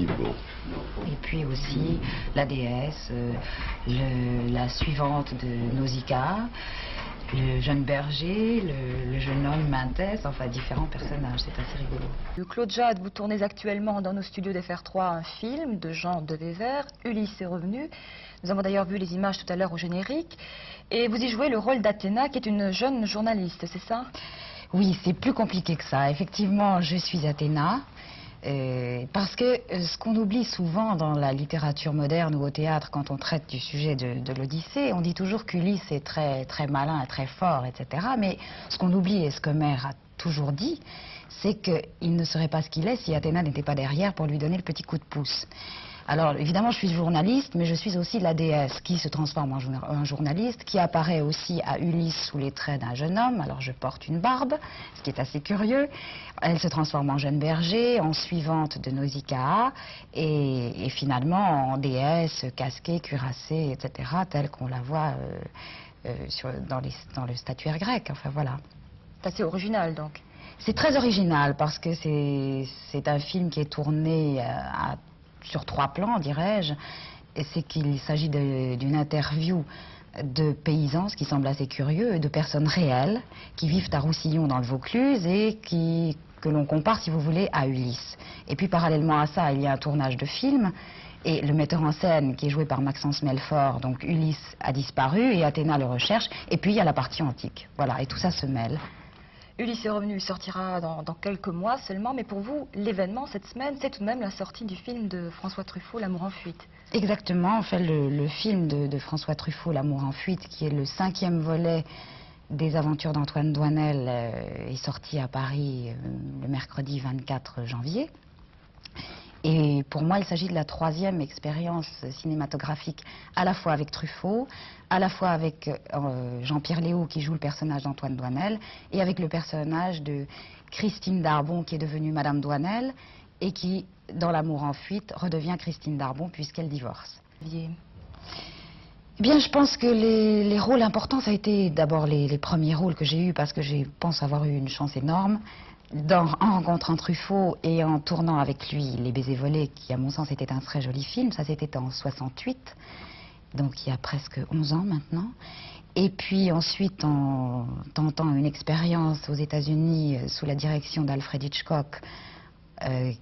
effectivement. Et puis aussi la déesse, la suivante de Nausicaa, le jeune berger, le jeune homme Mintès, enfin différents personnages, c'est assez rigolo. Claude Jade, vous tournez actuellement dans nos studios d'FR3 un film de Jean de Vévert, Ulysse est revenu. Nous avons d'ailleurs vu les images tout à l'heure au générique. Et vous y jouez le rôle d'Athéna, qui est une jeune journaliste, c'est ça? Oui, c'est plus compliqué que ça. Effectivement, je suis Athéna. Parce que ce qu'on oublie souvent dans la littérature moderne ou au théâtre quand on traite du sujet de l'Odyssée, on dit toujours qu'Ulysse est très, très malin, très fort, etc. Mais ce qu'on oublie et ce que Mère a toujours dit, c'est qu'il ne serait pas ce qu'il est si Athéna n'était pas derrière pour lui donner le petit coup de pouce. Alors évidemment je suis journaliste, mais je suis aussi la déesse qui se transforme en journaliste, qui apparaît aussi à Ulysse sous les traits d'un jeune homme. Alors je porte une barbe, ce qui est assez curieux. Elle se transforme en jeune berger, en suivante de Nausicaa, et finalement en déesse casquée, cuirassée, etc., telle qu'on la voit dans le statuaire grec. Enfin voilà. C'est assez original donc. C'est très original parce que c'est un film qui est tourné sur 3 plans, dirais-je. Et c'est qu'il s'agit d'une interview de paysans, ce qui semble assez curieux, et de personnes réelles qui vivent à Roussillon dans le Vaucluse et que l'on compare, si vous voulez, à Ulysse. Et puis parallèlement à ça, il y a un tournage de film. Et le metteur en scène, qui est joué par Maxence Melfort, donc Ulysse a disparu et Athéna le recherche. Et puis il y a la partie antique. Voilà, et tout ça se mêle. Ulysse est revenu, il sortira dans quelques mois seulement, mais pour vous, l'événement cette semaine, c'est tout de même la sortie du film de François Truffaut, L'amour en fuite. Exactement, en fait le film de François Truffaut, L'amour en fuite, qui est le 5e volet des aventures d'Antoine Doinel, est sorti à Paris le mercredi 24 janvier. Et pour moi, il s'agit de la 3e expérience cinématographique, à la fois avec Truffaut, à la fois avec Jean-Pierre Léaud, qui joue le personnage d'Antoine Doinel, et avec le personnage de Christine Darbon, qui est devenue Madame Doinel, et qui, dans L'amour en fuite, redevient Christine Darbon, puisqu'elle divorce. Eh bien, je pense que les rôles importants, ça a été d'abord les premiers rôles que j'ai eus, parce que je pense avoir eu une chance énorme. En rencontrant Truffaut et en tournant avec lui Les baisers volés, qui à mon sens était un très joli film, ça c'était en 68, donc il y a presque 11 ans maintenant. Et puis ensuite en tentant une expérience aux États-Unis sous la direction d'Alfred Hitchcock,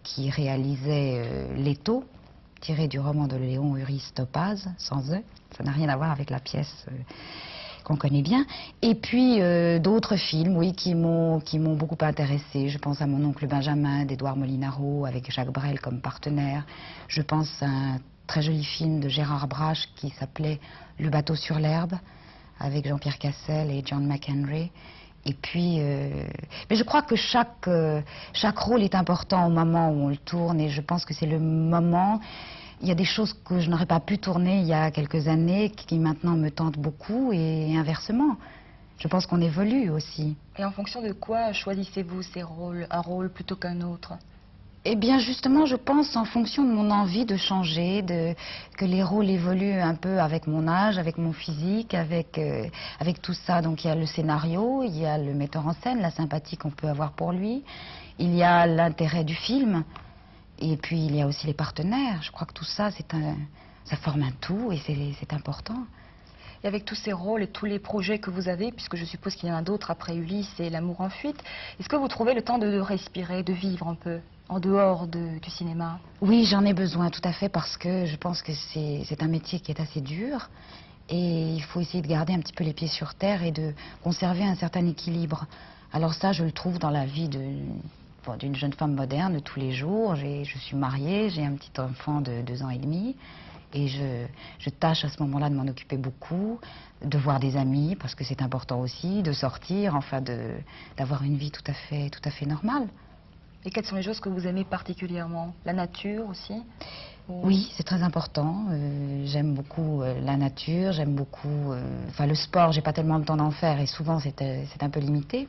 qui réalisait Leto, tiré du roman de Léon Uris Topaz, sans E, ça n'a rien à voir avec la pièce qu'on connaît bien. Et puis d'autres films, oui, qui m'ont beaucoup intéressée. Je pense à Mon oncle Benjamin d'Édouard Molinaro avec Jacques Brel comme partenaire. Je pense à un très joli film de Gérard Brache qui s'appelait Le bateau sur l'herbe avec Jean-Pierre Cassel et John McHenry. Et puis, mais je crois que chaque rôle est important au moment où on le tourne, et je pense que c'est le moment. Il y a des choses que je n'aurais pas pu tourner il y a quelques années qui maintenant me tentent beaucoup, et inversement. Je pense qu'on évolue aussi. Et en fonction de quoi choisissez-vous ces rôles, un rôle plutôt qu'un autre? Eh bien justement, je pense en fonction de mon envie de changer, que les rôles évoluent un peu avec mon âge, avec mon physique, avec tout ça. Donc il y a le scénario, il y a le metteur en scène, la sympathie qu'on peut avoir pour lui, il y a l'intérêt du film. Et puis il y a aussi les partenaires. Je crois que tout ça, ça forme un tout, et c'est important. Et avec tous ces rôles et tous les projets que vous avez, puisque je suppose qu'il y en a d'autres après Ulysse et L'amour en fuite, est-ce que vous trouvez le temps de respirer, de vivre un peu en dehors du cinéma? Oui, j'en ai besoin, tout à fait, parce que je pense que c'est un métier qui est assez dur. Et il faut essayer de garder un petit peu les pieds sur terre et de conserver un certain équilibre. Alors ça, je le trouve dans la vie d'une jeune femme moderne de tous les jours. Je suis mariée, j'ai un petit enfant de 2 ans et demi, et je tâche à ce moment-là de m'en occuper beaucoup, de voir des amis, parce que c'est important aussi, de sortir, enfin d'avoir une vie tout à fait normale. Et quelles sont les choses que vous aimez particulièrement? La nature aussi? Oui, c'est très important. J'aime beaucoup la nature, j'aime beaucoup... Enfin, le sport, j'ai pas tellement de temps d'en faire, et souvent c'est un peu limité.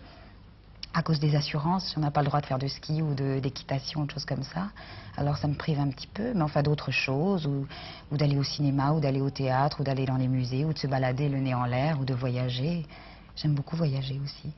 À cause des assurances, on n'a pas le droit de faire de ski ou d'équitation, de choses comme ça. Alors ça me prive un petit peu, mais enfin d'autres choses, ou d'aller au cinéma, ou d'aller au théâtre, ou d'aller dans les musées, ou de se balader le nez en l'air, ou de voyager. J'aime beaucoup voyager aussi.